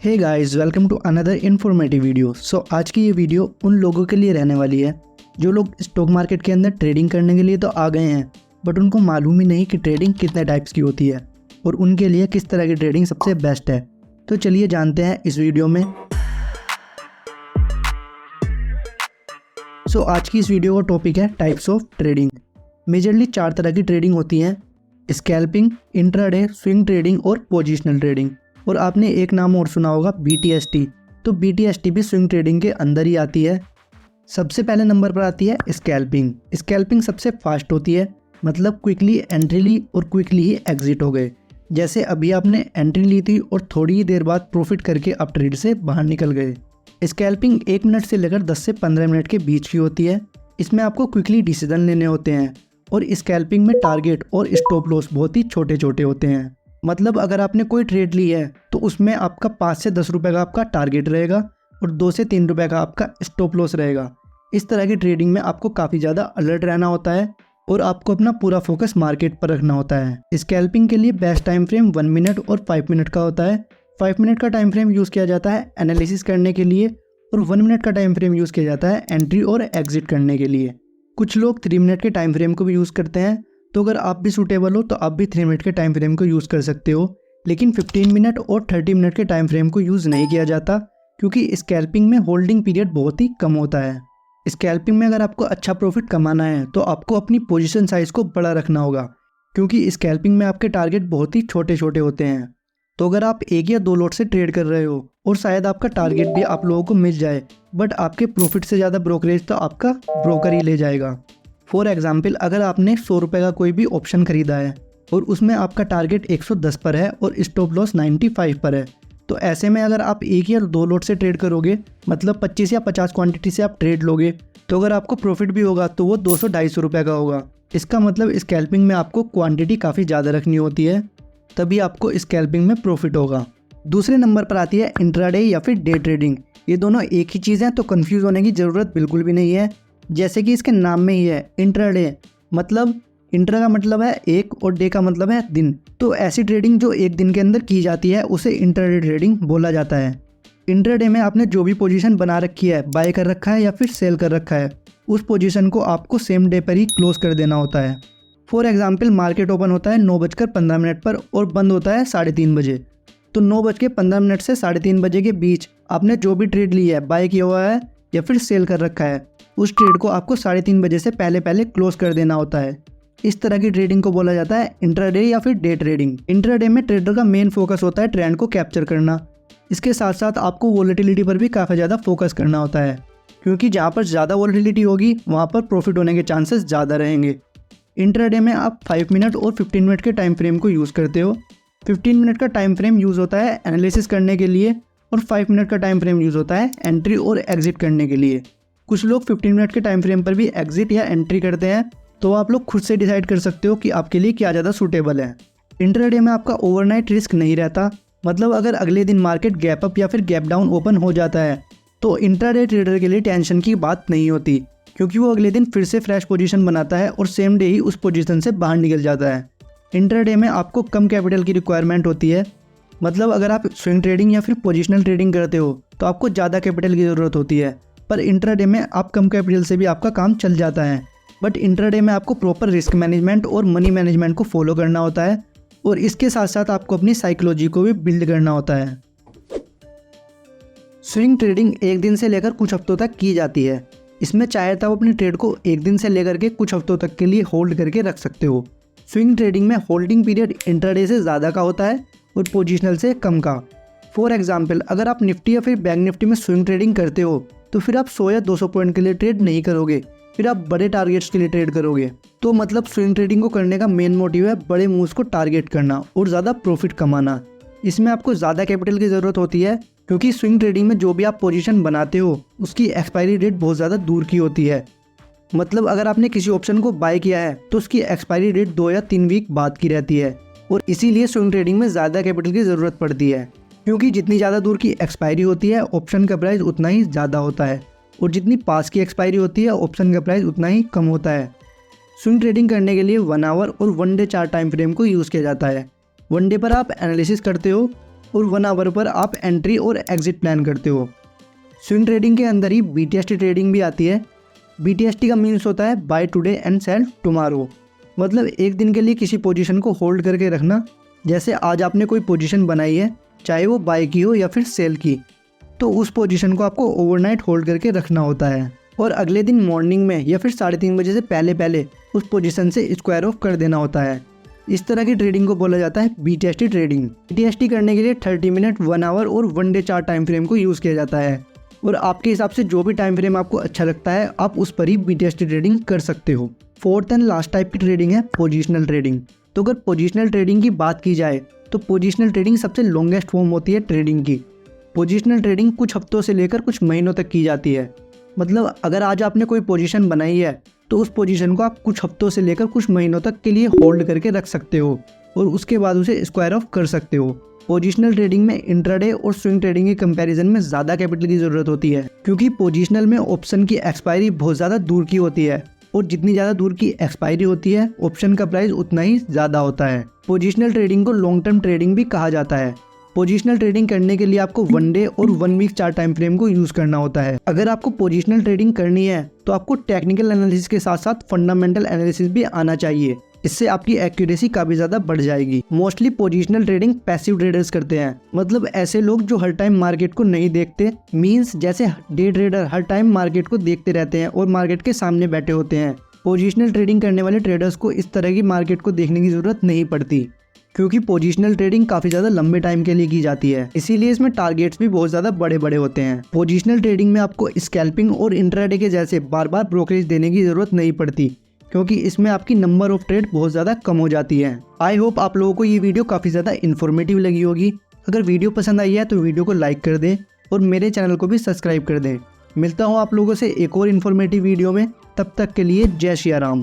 Hey guys, welcome to another informative video. आज की ये वीडियो उन लोगों के लिए रहने वाली है जो लोग स्टॉक मार्केट के अंदर ट्रेडिंग करने के लिए तो आ गए हैं, बट उनको मालूम ही नहीं कि ट्रेडिंग कितने टाइप्स की होती है और उनके लिए किस तरह की ट्रेडिंग सबसे बेस्ट है। तो चलिए जानते हैं इस वीडियो में। आज की इस वीडियो का टॉपिक है टाइप्स ऑफ ट्रेडिंग। मेजरली 4 तरह की ट्रेडिंग होती हैं: स्कैल्पिंग, इंट्राडे, स्विंग ट्रेडिंग और पोजिशनल ट्रेडिंग। और आपने एक नाम और सुना होगा, BTST। तो BTST भी स्विंग ट्रेडिंग के अंदर ही आती है। सबसे पहले नंबर पर आती है स्कैल्पिंग। स्कैल्पिंग सबसे फास्ट होती है, मतलब क्विकली एंट्री ली और क्विकली ही एग्जिट हो गए। जैसे अभी आपने एंट्री ली थी और थोड़ी ही देर बाद प्रॉफिट करके आप ट्रेड से बाहर निकल गए। स्कैल्पिंग 1 मिनट से लेकर 10 से 15 मिनट के बीच की होती है। इसमें आपको क्विकली डिसीजन लेने होते हैं और स्कैल्पिंग में टारगेट और स्टॉप लॉस बहुत ही छोटे छोटे होते हैं। मतलब अगर आपने कोई ट्रेड ली है तो उसमें आपका 5 से 10 रुपये का आपका टारगेट रहेगा और 2 से 3 रुपये का आपका स्टॉप लॉस रहेगा। इस तरह की ट्रेडिंग में आपको काफ़ी ज़्यादा अलर्ट रहना होता है और आपको अपना पूरा फोकस मार्केट पर रखना होता है। स्कैल्पिंग के लिए बेस्ट टाइम फ्रेम 1 मिनट और 5 मिनट का होता है। 5 मिनट का टाइम फ्रेम यूज़ किया जाता है एनालिसिस करने के लिए और 1 मिनट का टाइम फ्रेम यूज़ किया जाता है एंट्री और एग्जिट करने के लिए। कुछ लोग 3 मिनट के टाइम फ्रेम को भी यूज़ करते हैं, तो अगर आप भी सूटेबल हो तो आप भी 3 मिनट के टाइम फ्रेम को यूज़ कर सकते हो। लेकिन 15 मिनट और 30 मिनट के टाइम फ्रेम को यूज़ नहीं किया जाता, क्योंकि स्कैल्पिंग में होल्डिंग पीरियड बहुत ही कम होता है। स्कैल्पिंग में अगर आपको अच्छा प्रॉफिट कमाना है तो आपको अपनी पोजीशन साइज़ को बड़ा रखना होगा, क्योंकि स्कैल्पिंग में आपके टारगेट बहुत ही छोटे छोटे होते हैं। तो अगर आप 1 या 2 लॉट से ट्रेड कर रहे हो और शायद आपका टारगेट भी आप लोगों को मिल जाए, बट आपके प्रॉफिट से ज़्यादा ब्रोकरेज तो आपका ब्रोकर ही ले जाएगा। फॉर एग्जाम्पल, अगर आपने 100 रुपये का कोई भी ऑप्शन खरीदा है और उसमें आपका टारगेट 110 पर है और स्टॉप लॉस 95 पर है, तो ऐसे में अगर आप 1 या 2 लॉट से ट्रेड करोगे, मतलब 25 या 50 क्वांटिटी से आप ट्रेड लोगे, तो अगर आपको प्रॉफिट भी होगा तो वो 200-250 रुपये का होगा। इसका मतलब स्कैल्पिंग में आपको क्वांटिटी काफ़ी ज़्यादा रखनी होती है, तभी आपको स्कैल्पिंग में प्रॉफिट होगा। दूसरे नंबर पर आती है इंट्राडे या फिर डे ट्रेडिंग। ये दोनों एक ही चीज़ है, तो कन्फ्यूज़ होने की ज़रूरत बिल्कुल भी नहीं है। जैसे कि इसके नाम में ही है इंट्राडे, मतलब इंट्रा का मतलब है एक और डे का मतलब है दिन। तो ऐसी ट्रेडिंग जो एक दिन के अंदर की जाती है उसे इंट्राडे ट्रेडिंग बोला जाता है। इंट्राडे में आपने जो भी पोजीशन बना रखी है, बाय कर रखा है या फिर सेल कर रखा है, उस पोजीशन को आपको सेम डे पर ही क्लोज कर देना होता है। फॉर एग्जाम्पल, मार्केट ओपन होता है 9:15 पर और बंद होता है 3:30 बजे। तो 9:15 से 3:30 बजे के बीच आपने जो भी ट्रेड ली है, बाय किया हुआ है या फिर सेल कर रखा है, उस ट्रेड को आपको 3:30 बजे से पहले पहले क्लोज कर देना होता है। इस तरह की ट्रेडिंग को बोला जाता है इंट्राडे या फिर डे ट्रेडिंग। इंट्राडे में ट्रेडर का मेन फोकस होता है ट्रेंड को कैप्चर करना। इसके साथ साथ आपको वोलेटिलिटी पर भी काफ़ी ज़्यादा फोकस करना होता है, क्योंकि जहाँ पर ज़्यादा वोलेटिलिटी होगी वहाँ पर प्रॉफिट होने के चांसेस ज़्यादा रहेंगे। इंट्राडे में आप 5 मिनट और 15 मिनट के टाइम फ्रेम को यूज़ करते हो। 15 मिनट का टाइम फ्रेम यूज़ होता है एनालिसिस करने के लिए और 5 मिनट का टाइम फ्रेम यूज़ होता है एंट्री और एग्जिट करने के लिए। कुछ लोग 15 मिनट के टाइम फ्रेम पर भी एग्जिट या एंट्री करते हैं, तो आप लोग खुद से डिसाइड कर सकते हो कि आपके लिए क्या ज़्यादा सूटेबल है। इंट्राडे में आपका ओवरनाइट रिस्क नहीं रहता, मतलब अगर अगले दिन मार्केट गैप अप या फिर गैप डाउन ओपन हो जाता है तो इंट्राडे ट्रेडर के लिए टेंशन की बात नहीं होती, क्योंकि वो अगले दिन फिर से फ्रेश पोजीशन बनाता है और सेम डे ही उस पोजीशन से बाहर निकल जाता है। इंट्राडे में आपको कम कैपिटल की रिक्वायरमेंट होती है, मतलब अगर आप स्विंग ट्रेडिंग या फिर पोजिशनल ट्रेडिंग करते हो तो आपको ज़्यादा कैपिटल की ज़रूरत होती है, पर इंट्राडे में आप कम कैपिटल से भी आपका काम चल जाता है। बट इंट्राडे में आपको प्रॉपर रिस्क मैनेजमेंट और मनी मैनेजमेंट को फॉलो करना होता है और इसके साथ साथ आपको अपनी साइकोलॉजी को भी बिल्ड करना होता है। स्विंग ट्रेडिंग एक दिन से लेकर कुछ हफ्तों तक की जाती है। इसमें चाहे तो आप अपनी ट्रेड को एक दिन से लेकर के कुछ हफ्तों तक के लिए होल्ड करके रख सकते हो। स्विंग ट्रेडिंग में होल्डिंग पीरियड इंट्राडे से ज़्यादा का होता है और पोजिशनल से कम का। फॉर एग्जाम्पल, अगर आप निफ्टी या फिर बैंक निफ्टी में स्विंग ट्रेडिंग करते हो तो फिर आप 100 या 200 पॉइंट के लिए ट्रेड नहीं करोगे, फिर आप बड़े टारगेट्स के लिए ट्रेड करोगे। तो मतलब स्विंग ट्रेडिंग को करने का मेन मोटिव है बड़े मूव्स को टारगेट करना और ज़्यादा प्रॉफिट कमाना। इसमें आपको ज़्यादा कैपिटल की ज़रूरत होती है, क्योंकि स्विंग ट्रेडिंग में जो भी आप पोजीशन बनाते हो उसकी एक्सपायरी डेट बहुत ज़्यादा दूर की होती है। मतलब अगर आपने किसी ऑप्शन को बाय किया है तो उसकी एक्सपायरी डेट 2 या 3 वीक बाद की रहती है और इसीलिए स्विंग ट्रेडिंग में ज़्यादा कैपिटल की ज़रूरत पड़ती है, क्योंकि जितनी ज़्यादा दूर की एक्सपायरी होती है ऑप्शन का प्राइस उतना ही ज़्यादा होता है और जितनी पास की एक्सपायरी होती है ऑप्शन का प्राइस उतना ही कम होता है। स्विंग ट्रेडिंग करने के लिए 1 आवर और 1 डे चार्ट टाइम फ्रेम को यूज़ किया जाता है। 1 डे पर आप एनालिसिस करते हो और 1 आवर पर आप एंट्री और एग्जिट प्लान करते हो। स्विंग ट्रेडिंग के अंदर ही BTST ट्रेडिंग भी आती है। BTST का मीन्स होता है buy today and sell tomorrow, मतलब एक दिन के लिए किसी पोजीशन को होल्ड करके रखना। जैसे आज आपने कोई पोजीशन बनाई है, चाहे वो बाय की हो या फिर सेल की, तो उस पोजीशन को आपको ओवरनाइट होल्ड करके रखना होता है और अगले दिन मॉर्निंग में या फिर 3:30 बजे से पहले उस पोजीशन से स्क्वायर ऑफ कर देना होता है। इस तरह की ट्रेडिंग को बोला जाता है BTST ट्रेडिंग। BTST करने के लिए 30 मिनट, 1 आवर और 1 डे चार्ट टाइम फ्रेम को यूज़ किया जाता है और आपके हिसाब से जो भी टाइम फ्रेम आपको अच्छा लगता है आप उस पर ही BTST ट्रेडिंग कर सकते हो। फोर्थ एंड लास्ट टाइप की ट्रेडिंग है पोजिशनल ट्रेडिंग। तो अगर पोजिशनल ट्रेडिंग की बात की जाए तो पोजिशनल ट्रेडिंग सबसे लॉन्गेस्ट फॉर्म होती है ट्रेडिंग की। पोजिशनल ट्रेडिंग कुछ हफ्तों से लेकर कुछ महीनों तक की जाती है। मतलब अगर आज आपने कोई पोजीशन बनाई है तो उस पोजीशन को आप कुछ हफ्तों से लेकर कुछ महीनों तक के लिए होल्ड करके रख सकते हो और उसके बाद उसे स्क्वायर ऑफ कर सकते हो। पोजिशनल ट्रेडिंग में इंट्राडे और स्विंग ट्रेडिंग के कंपैरिजन में ज़्यादा कैपिटल की ज़रूरत होती है, क्योंकि पोजिशनल में ऑप्शन की एक्सपायरी बहुत ज़्यादा दूर की होती है और जितनी ज़्यादा दूर की एक्सपायरी होती है ऑप्शन का प्राइस उतना ही ज़्यादा होता है। पोजिशनल ट्रेडिंग को लॉन्ग टर्म ट्रेडिंग भी कहा जाता है। पोजिशनल ट्रेडिंग करने के लिए आपको 1 डे और 1 वीक चार्ट टाइम फ्रेम को यूज़ करना होता है। अगर आपको पोजिशनल ट्रेडिंग करनी है तो आपको टेक्निकल एनालिसिस के साथ साथ फंडामेंटल एनालिसिस भी आना चाहिए। इससे आपकी एक्यूरेसी काफ़ी ज़्यादा बढ़ जाएगी। Mostly positional trading passive traders करते हैं, मतलब ऐसे लोग जो हर टाइम मार्केट को नहीं देखते। मींस जैसे डे ट्रेडर हर टाइम मार्केट को देखते रहते हैं और मार्केट के सामने बैठे होते हैं। पोजिशनल ट्रेडिंग करने वाले ट्रेडर्स को इस तरह की मार्केट को देखने की ज़रूरत नहीं पड़ती, क्योंकि पोजिशनल ट्रेडिंग काफ़ी ज़्यादा लंबे टाइम के लिए की जाती है, इसीलिए इसमें टारगेट्स भी बहुत ज़्यादा बड़े बड़े होते हैं। पोजिशनल ट्रेडिंग में आपको स्कैल्पिंग और इंट्राडे के जैसे बार बार ब्रोकरेज देने की ज़रूरत नहीं पड़ती, क्योंकि इसमें आपकी नंबर ऑफ ट्रेड बहुत ज़्यादा कम हो जाती है। आई होप आप लोगों को ये वीडियो काफ़ी ज़्यादा इन्फॉर्मेटिव लगी होगी। अगर वीडियो पसंद आई है तो वीडियो को लाइक कर दें और मेरे चैनल को भी सब्सक्राइब कर दें। मिलता हूँ आप लोगों से एक और इन्फॉर्मेटिव वीडियो में, तब तक के लिए जय श्री राम।